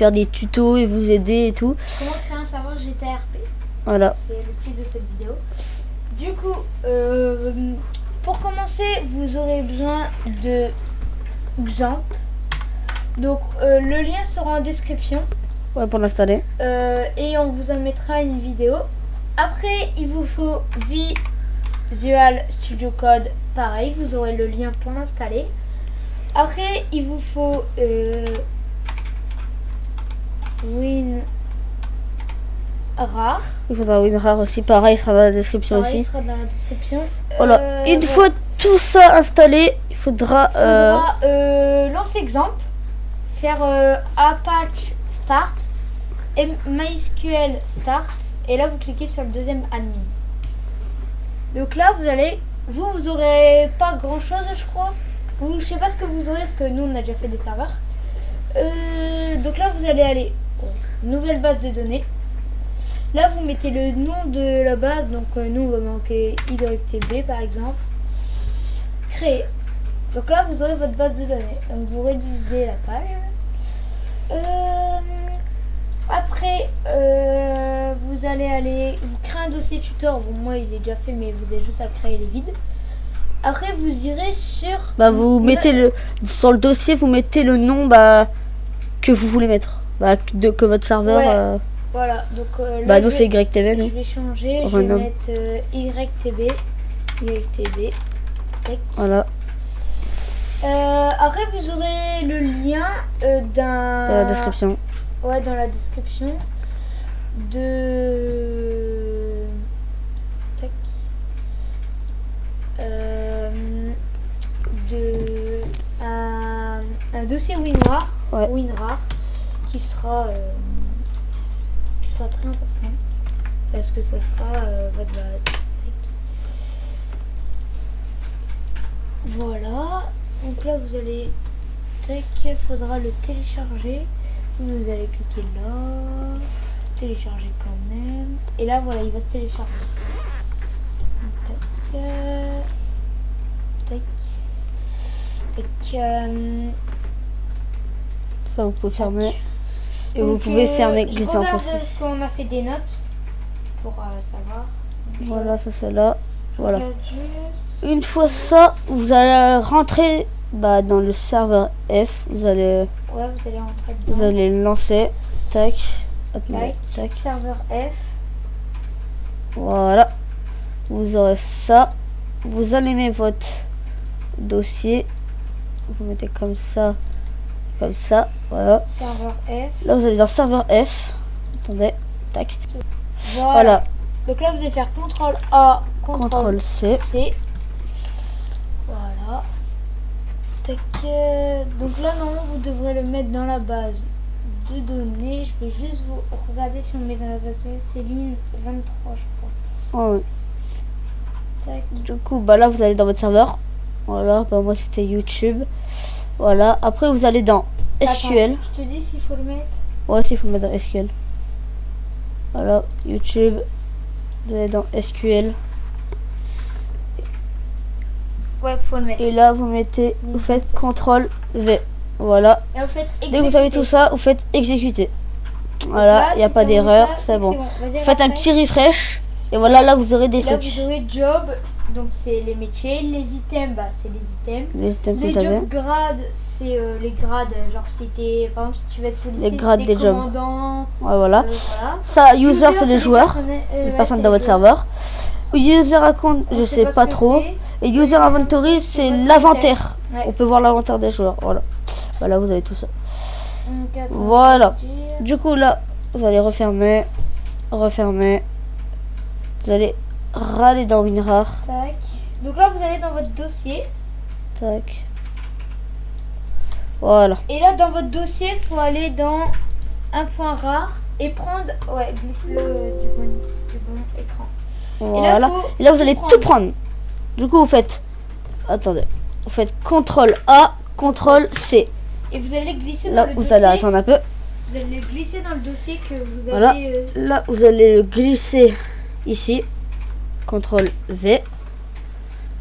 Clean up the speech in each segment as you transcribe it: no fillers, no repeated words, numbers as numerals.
faire des tutos et vous aider et tout. Comment créer un serveur GTRP. Voilà. C'est le titre de cette vidéo. Du coup, pour commencer, vous aurez besoin de Xampp. Donc, le lien sera en description. Ouais, pour l'installer. Et on vous en mettra une vidéo. Après, il vous faut Visual Studio Code. Pareil, vous aurez le lien pour l'installer. Après, il vous faut WinRAR. Il faudra WinRAR aussi. Pareil, il sera dans la description Pareil, il aussi. sera dans la description. Voilà. Une fois tout ça installé, il faudra lancer Xampp, faire Apache Start et MySQL Start. Et là, vous cliquez sur le deuxième admin. Donc là, vous aurez pas grand chose, je crois. Ou je sais pas ce que vous aurez, parce que nous, on a déjà fait des serveurs. Donc là, vous allez aller nouvelle base de données. Là, vous mettez le nom de la base. Donc nous, on va manquer YTB par exemple. Créer. Donc là, vous aurez votre base de données. Donc vous réduisez la page. Après, vous allez vous créer un dossier tutor. Bon, moi, il est déjà fait, mais vous avez juste à le créer, il est vide. Après, vous irez sur... vous mettez sur le dossier, vous mettez le nom que vous voulez mettre. Que votre serveur... Ouais. Voilà, donc là, nous, c'est YTB, nous. Je vais changer, je vais mettre YTB. Tac. Voilà. Après, vous aurez le lien d'un... Dans la description. Ouais, dans la description de... Tac. Un dossier WinRAR. Ouais. WinRAR qui sera très important parce que ça sera votre base. Tac. Voilà. Donc là, vous allez... Tac, il faudra le télécharger. Vous allez cliquer là, télécharger quand même, et là voilà, il va se télécharger. Tac, tac, tac. Ça, vous pouvez fermer. Et donc, vous pouvez fermer je Glissant regarde Process. ce qu'on a fait des notes pour savoir. Voilà, ça c'est là. Voilà. Juste... Une fois ça, vous allez rentrer dans le serveur F. Vous allez rentrer dedans. Vous allez le lancer. Tac. Tac. Serveur F. Voilà. Vous aurez ça. Vous allumez votre dossier. Vous mettez comme ça. Comme ça. Voilà. Serveur F. Là, vous allez dans serveur F. Attendez. Tac. Voilà. Donc là, vous allez faire CTRL A, CTRL C. Voilà. Tac. Donc là, normalement, vous devrez le mettre dans la base de données. Je vais juste vous regarder si on met dans la base de données. C'est ligne 23, je crois. Oh, oui. Tac. Du coup, là, vous allez dans votre serveur. Voilà. Moi, c'était YouTube. Voilà. Après, vous allez dans SQL. Attends, je te dis s'il faut le mettre. Ouais, s'il faut le mettre dans SQL. Voilà. YouTube. Vous allez dans SQL. Ouais, faut le mettre. Et là, vous mettez, vous faites CTRL V. Voilà. Et vous faites Dès que vous avez tout ça, vous faites exécuter. Voilà, il n'y a pas d'erreur, c'est bon. Vous faites un petit refresh. Et voilà, là, vous aurez des là, trucs. vous aurez job, donc c'est les métiers. Les items, c'est les items. Les items que les vous avez. job grades, c'est les grades. Genre, si t'es, par exemple, si tu vas être policier, Les grades des jobs. commandant. Ouais, voilà. Voilà. Ça, user, c'est les joueurs. Les personnes ouais, dans votre serveur. User account, je sais pas trop. Et user inventory, c'est l'inventaire. Ouais. On peut voir l'inventaire des joueurs. Voilà. Voilà, vous avez tout ça. Voilà. Du coup, là, vous allez refermer. Refermer. Vous allez râler dans WinRAR. Tac. Donc là, vous allez dans votre dossier. Tac. Voilà. Et là, dans votre dossier, il faut aller dans un point rare et prendre... Ouais, glisse-le du bon écran. Voilà. Et là, vous allez tout prendre. Du coup, vous faites... Attendez. Vous faites CTRL A, CTRL C. Et vous allez glisser dans là, le vous dossier. allez attendre un peu. Vous allez le glisser dans le dossier que vous Voilà. avez... Là, vous allez le glisser ici. CTRL V.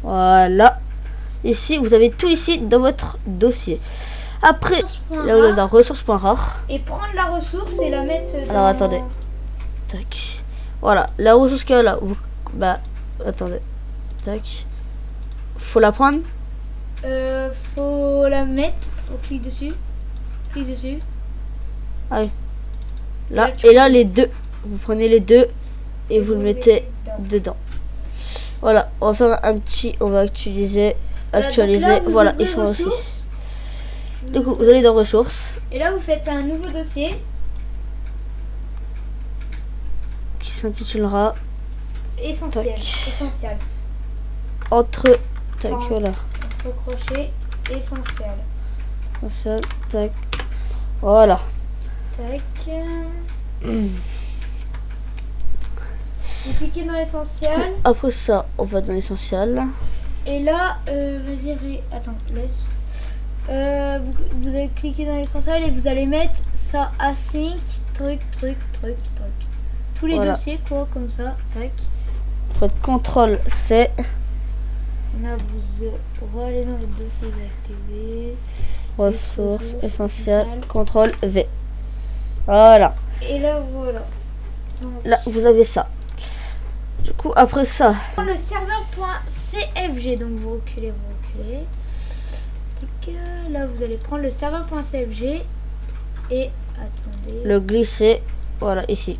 Voilà. Ici, vous avez tout ici dans votre dossier. Après, là on est dans ressources.rare. Et prendre la ressource et la mettre dans... Alors attendez. Tac. Voilà, la ressource qu'il y a là. Bah, attendez. Tac. Faut la prendre. Faut la mettre. On clique dessus. Clique dessus. Ah oui. Là, et là les deux. Vous prenez les deux et vous le mettez dedans. Voilà, on va faire un petit. On va actualiser. Voilà, ils sont aussi. Du coup, vous allez dans ressources. Et là, vous faites un nouveau dossier Qui s'intitulera essentiel. Tac. Essentiel. Entre. Tac, voilà. Entre crochets, essentiel. Essentiel, tac. Voilà. Tac. Vous cliquez dans l'essentiel. Après ça, on va dans l'essentiel. Et là, vas-y, attends, laisse. Vous allez cliquer dans l'essentiel et vous allez mettre ça async, truc. Tous les dossiers, quoi, comme ça, tac. Vous faites CTRL-C. Là, vous allez dans votre dossier, vous activez. Ressources, essentielles, CTRL-V. Voilà. Et là, voilà. Donc, là, vous avez ça. Du coup, après ça... le serveur.cfg, donc vous reculez. Là, vous allez prendre le serveur.cfg et attendez. Le glisser, voilà, ici.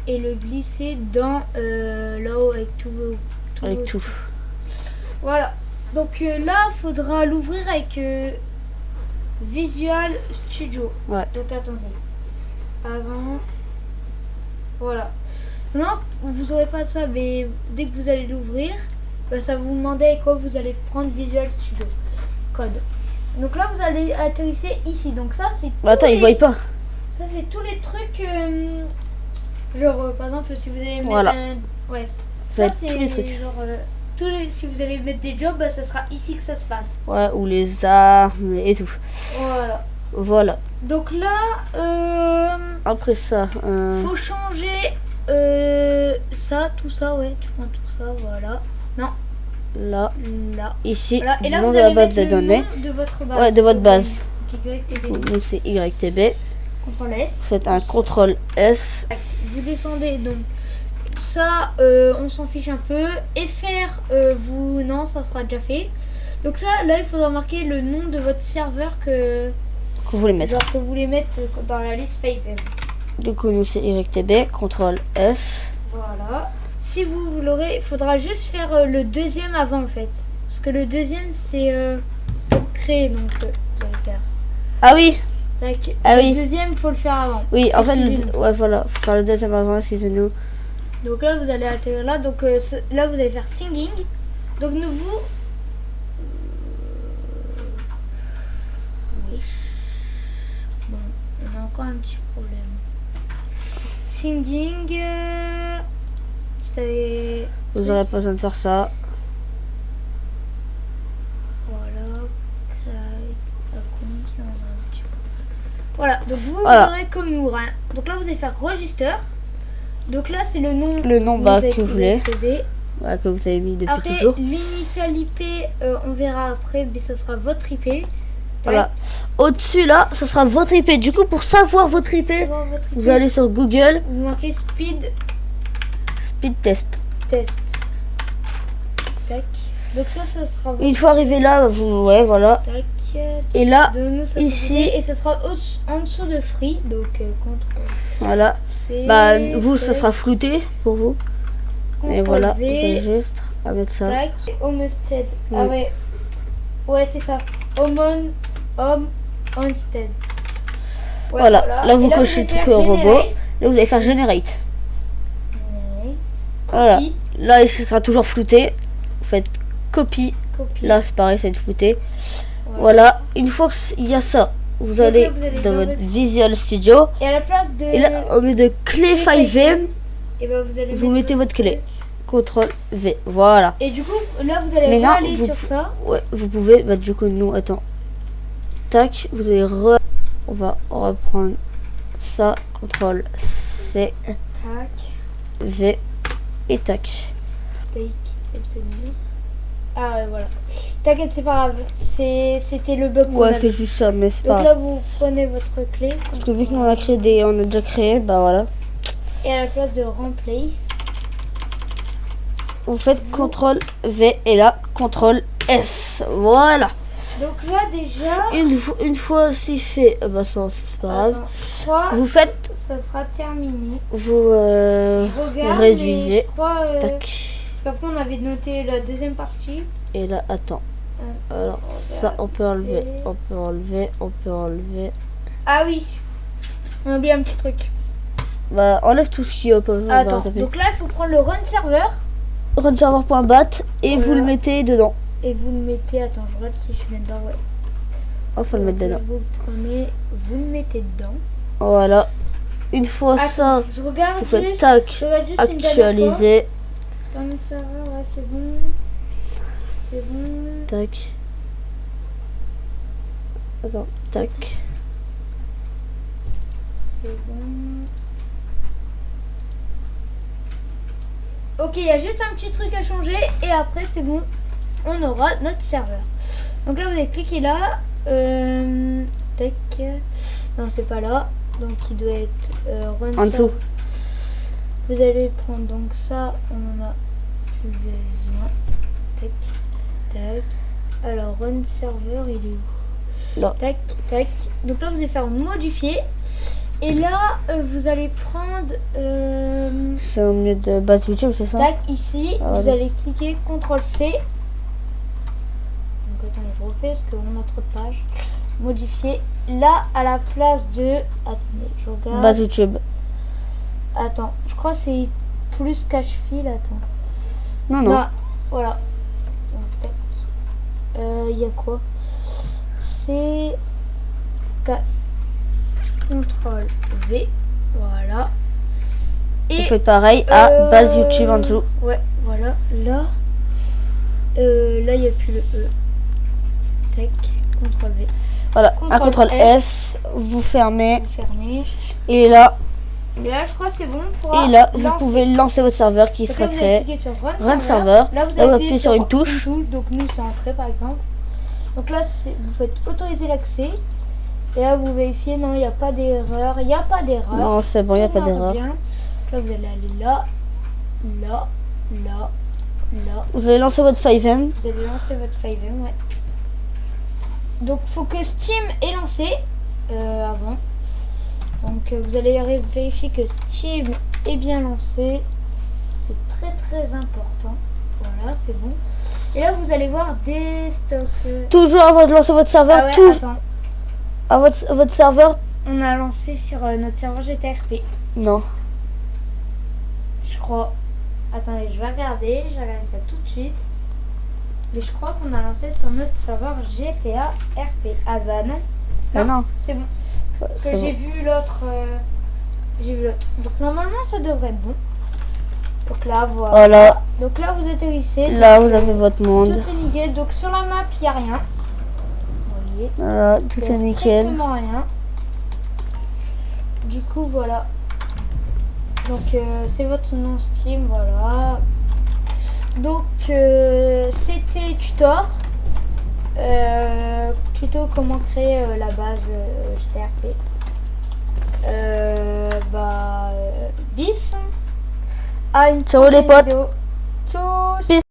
Et le glisser dans là-haut avec tout. Voilà. Donc là, faudra l'ouvrir avec Visual Studio. Ouais. Donc attendez. Avant. Voilà. Non, vous n'aurez pas ça, mais dès que vous allez l'ouvrir, bah, ça va vous demander avec quoi vous allez prendre Visual Studio Code. Donc là, vous allez atterrisser ici. Donc ça, c'est. Bah, attends, ils voient pas. Ça, c'est tous les trucs. Genre, par exemple, si vous allez mettre voilà. Ouais. Ça, c'est tous les trucs. Genre, si vous allez mettre des jobs, bah, ça sera ici que ça se passe. Ouais, ou les armes et tout. Voilà. Donc là, après ça, faut changer ça, tout ça, ouais. Tu prends tout ça, voilà. Non. Là. Ici. Voilà. Et là, nom vous de allez la base mettre de données. nom de votre base. Ouais, de votre base. Donc, c'est YTB. CTRL S. Faites un CTRL S. Vous descendez donc. Ça, on s'en fiche un peu. FR, non, ça sera déjà fait. Donc ça, là, il faudra marquer le nom de votre serveur que vous voulez mettre. Genre que vous voulez mettre dans la liste 5M. Du coup, nous, c'est YTB, CTRL S. Voilà. Si vous l'aurez, il faudra juste faire le deuxième avant, en fait. Parce que le deuxième, c'est pour créer, donc vous allez faire. Ah oui. Tac. Ah le oui. deuxième, faut le faire avant. Oui, en fait, ouais, voilà, faut faire le deuxième avant, excusez-nous. Donc là, vous allez atterrir là. Donc là, vous allez faire singing. Donc nouveau. Oui. Bon, on a encore un petit problème. Singing. Vous n'aurez pas besoin de faire ça. Voilà. Voilà. Donc vous aurez comme nous. Hein. Donc là, vous allez faire register. Donc là, c'est le nom. Le nom que vous voulez. Ouais, que vous avez mis depuis après, toujours. L'initial IP, on verra après, mais ça sera votre IP. Voilà. Au-dessus, là, ça sera votre IP. Du coup, pour savoir votre IP, vous allez sur Google. Vous marquez speed test. Tac. Donc ça sera votre... Une fois arrivé là, vous... Ouais, voilà. Tac. Et là, nous, ça ici... Et ça sera en dessous de free. Donc, contre... Voilà. Bah, vous, ça sera flouté pour vous. Et voilà, vous avez juste à mettre ça. Tac. Homestead. Ah ouais. Ouais, c'est ça. Homestead. Ouais, voilà. Là, vous cochez le truc au robot. Là, vous allez faire generate. Voilà. Là, il sera toujours flouté. Vous faites copie. Là, c'est pareil, ça va être flouté. Voilà. Une fois qu'il y a ça, vous allez dans votre Visual Studio. Et à la place de... Et là, au lieu de clé 5M, ben vous mettez votre clé. CTRL V. Voilà. Et du coup, là, vous allez aller sur ça. Ouais, vous pouvez. Bah, du coup, nous, attends. Tac. Vous allez On va reprendre ça. CTRL C. Tac. V. Et tac. Take, obtenir. Ah ouais, voilà. T'inquiète, c'est pas grave. C'était le bug. Ouais, c'est juste ça, mais c'est pas Donc grave. là, vous prenez votre clé. Parce que vu qu'on a créé on a déjà créé, bah voilà. Et à la place de remplace, Vous faites CTRL V et là, CTRL S. Voilà. donc là déjà, Une fois c'est fait, bah ça c'est pas grave. je crois Vous faites, ça sera terminé. vous Je regarde, réduisez. mais je crois, Tac. parce qu'après on avait noté la deuxième partie. Et là, attends. Alors, ça, on peut enlever. On peut enlever. On peut enlever. Ah oui, on a oublié un petit truc. Bah, enlève tout ce qui est pas besoin. Attends, donc là il faut prendre le run server Runserver.bat et Voilà. vous le mettez dedans. et vous le mettez. Attends, je regarde si je suis dedans. Ouais. Oh, faut le mettre Donc, dedans. vous le prenez, vous le mettez dedans. Voilà. Une fois ça, Attends, je regarde vous faites juste. tac, Je regarde juste une dernière fois. actualiser. Dans le serveur, ouais, c'est bon. C'est bon. Tac. Attends, tac. C'est bon. Ok, il y a juste un petit truc à changer et après c'est bon. On aura notre serveur. Donc là, vous allez cliquer là. Tac. Non, c'est pas là. Donc il doit être run En dessous. server. Vous allez prendre donc ça. On en a plus besoin. Tac. Tac. Alors, run server, il est où? Là. Tac, tac. Donc là, vous allez faire modifier. Et là, vous allez prendre... C'est au milieu de base YouTube, c'est ça? tac, ici. Ah, vous voilà. allez cliquer CTRL-C. Donc attendez, je refais parce qu'on a trop de pages. Modifier. Là, à la place de... Attendez, je regarde. Base YouTube. Attends, je crois que c'est plus cache-fil. Attends. Non, non. Là, voilà. Donc, tac. Il y a quoi? C'est... CTRL V, voilà. Vous faites pareil à base YouTube en dessous. Ouais, voilà. Là, là il n'y a plus le E. Tac, CTRL V. Voilà, un CTRL CTRL S, vous fermez. Fermé. Et là, Et là, je crois que c'est bon. On pourra et là vous lancer. pouvez lancer votre serveur qui Donc sera là, vous allez créé. cliquer sur Run server. Là, vous Là, vous appuyez appuyez sur une touche. Donc nous, c'est entrée par exemple. Donc là, vous faites autoriser l'accès. Et là, vous vérifiez. Non, il n'y a pas d'erreur. Il n'y a pas d'erreur. Non, c'est bon, il n'y a Tout pas marche d'erreur. bien. Là, vous allez aller là, là, là, là. Vous allez lancer votre 5M. Vous allez lancer votre 5M, ouais. Donc, faut que Steam est lancé avant. Donc, vous allez vérifier que Steam est bien lancé. C'est très très important. Voilà, c'est bon. Et là, vous allez voir des stocks. Toujours avant de lancer votre serveur, Ah ouais, toujours attends. à votre serveur. On a lancé sur notre serveur GTRP. Non. Je crois. Attendez, je vais regarder ça tout de suite. Mais je crois qu'on a lancé sur notre serveur GTA RP. Ah bah non. Ah non. C'est bon. Ouais, Parce que c'est j'ai bon. vu l'autre. Donc normalement ça devrait être bon. Donc là voilà. Voilà. Donc là vous atterrissez. Là, donc, vous avez votre tout monde. est nickel. Donc sur la map il n'y a rien. Vous voyez. Voilà, tout Il y a est nickel. strictement rien. Du coup voilà. Donc c'est votre nom Steam, voilà. Donc c'était Tutor. Tuto comment créer la base GTRP. Bis. À une Ciao les prochaine potes. vidéo. Tchuss. Peace.